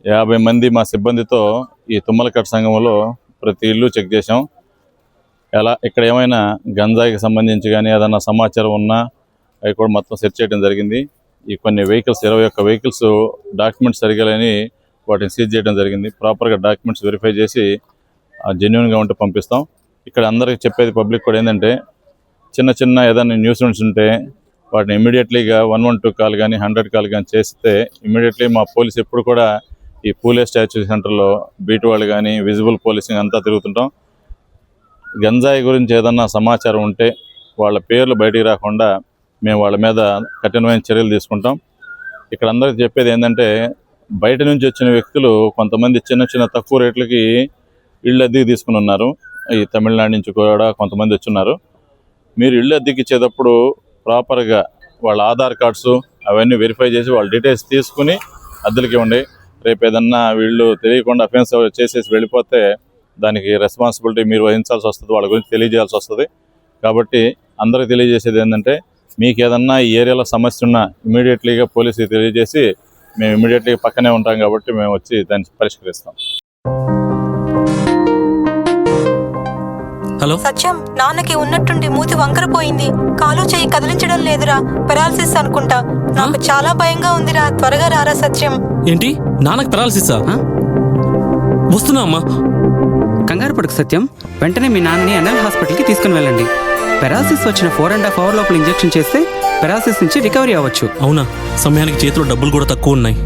50 మంది మా సిబ్బందితో ఈ తుమ్మలకట్ట సంఘంలో ప్రతి ఇల్లు చెక్ చేసాం. ఇక్కడ ఏమైనా గంజాయికి సంబంధించి కానీ ఏదైనా సమాచారం ఉన్నా అవి కూడా మొత్తం సెర్చ్ చేయడం జరిగింది. ఈ కొన్ని వెహికల్స్ 21 వెహికల్స్ డాక్యుమెంట్స్ సరిగా లేని వాటిని సీజ్ చేయడం జరిగింది. ప్రాపర్గా డాక్యుమెంట్స్ వెరిఫై చేసి జెన్యున్గా ఉంటే పంపిస్తాం. ఇక్కడ అందరికీ చెప్పేది పబ్లిక్ కూడా ఏంటంటే చిన్న ఏదైనా న్యూసెన్స్ ఉంటే వాటిని ఇమీడియట్లీగా 112 కాల్ కానీ 100 కాల్ కానీ చేస్తే ఇమీడియట్లీ మా పోలీస్ ఎప్పుడు కూడా ఈ పూలే స్టాచ్యూ సెంటర్లో బీట్ వాళ్ళు కానీ విజిబుల్ పోలీసింగ్ అంతా తిరుగుతుంటాం. గంజాయి గురించి ఏదన్నా సమాచారం ఉంటే వాళ్ళ పేర్లు బయటికి రాకుండా మేము వాళ్ళ మీద కఠినమైన చర్యలు తీసుకుంటాం. ఇక్కడ అందరికీ చెప్పేది ఏంటంటే బయట నుంచి వచ్చిన వ్యక్తులు కొంతమంది చిన్న తక్కువ రేట్లకి ఇళ్ళు అద్దెకి తీసుకుని ఉన్నారు. ఈ తమిళనాడు నుంచి కూడా కొంతమంది వచ్చున్నారు. మీరు ఇళ్ళు అద్దెకి ఇచ్చేటప్పుడు ప్రాపర్గా వాళ్ళ ఆధార్ కార్డ్స్ అవన్నీ వెరిఫై చేసి వాళ్ళ డీటెయిల్స్ తీసుకుని అద్దెలకి ఇవ్వండి. రేపు ఏదన్నా వీళ్ళు తెలియకుండా అఫెన్స్ చేసేసి వెళ్ళిపోతే దానికి రెస్పాన్సిబిలిటీ మీరు వహించాల్సి వస్తుంది, వాళ్ళ గురించి తెలియజేయాల్సి వస్తుంది. కాబట్టి అందరికీ తెలియజేసేది ఏంటంటే మీకు ఏదన్నా ఈ ఏరియాలో సమస్య ఉన్నా ఇమీడియట్లీగా పోలీసుకి తెలియజేసి మేము ఇమీడియట్లీగా పక్కనే ఉంటాం కాబట్టి మేము వచ్చి దాన్ని పరిష్కరిస్తాం. హలో సత్యం, నాన్నకి ఉన్నట్టుండి మూతి వంకరపోయింది, కాలు చేయి కదిలించడం లేదురా, పెరాలసిస్ అనుకుంటా. నాకు చాలా భయంగా ఉందిరా, త్వరగా రారా సత్యం. ఏంటి, నాన్నకి పెరాలసిసా? వస్తున్నా అమ్మా. కంగారు పడుకు సత్యం, వెంటనే మీ నాన్నని ఎన్ఎల్ హాస్పిటల్కి తీసుకుని వెళ్ళండి. పెరాలసిస్ వచ్చిన 4.5 hours లోపల ఇంజెక్షన్ చేస్తే పెరాలసిస్ నుంచి రికవరీ అవ్వచ్చు. అవునా? సమయానికి చేతిలో డబ్బులు కూడా తక్కువ ఉన్నాయి.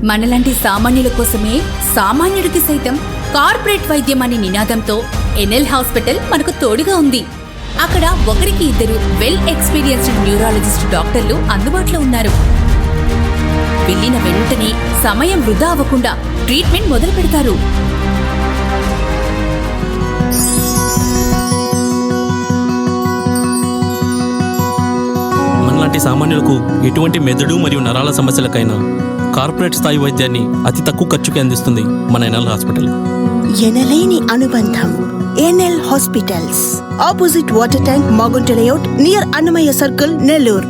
మనలాంటి సామాన్యుల కోసమే సామాన్యుడికి సైతం కార్పొరేట్ వైద్యం అనే నినాదంతో ఎన్ఎల్ హాస్పిటల్ మనకు తోడుగా ఉంది. అక్కడ 1-2 వెల్ ఎక్స్పీరియన్స్డ్ న్యూరాలజిస్ట్ డాక్టర్లు అందుబాటులో ఉన్నారు. వెళ్ళిన వెంటనే సమయం వృధా అవ్వకుండా ట్రీట్మెంట్ మొదలు పెడతారు. మనలాంటి సామాన్యులకు ఎటువంటి మెదడు మరియు నరాల సమస్యలకైనా కార్పొరేట్ స్థాయి వైద్యాన్ని అతి తక్కువ ఖర్చుకి అందిస్తుంది మన ఎన్ఎల్ హాస్పిటల్. ఎనలేని అనుబంధం. NL hospitals, opposite water tank, Magunta layout, near Annamayya circle, Nellore.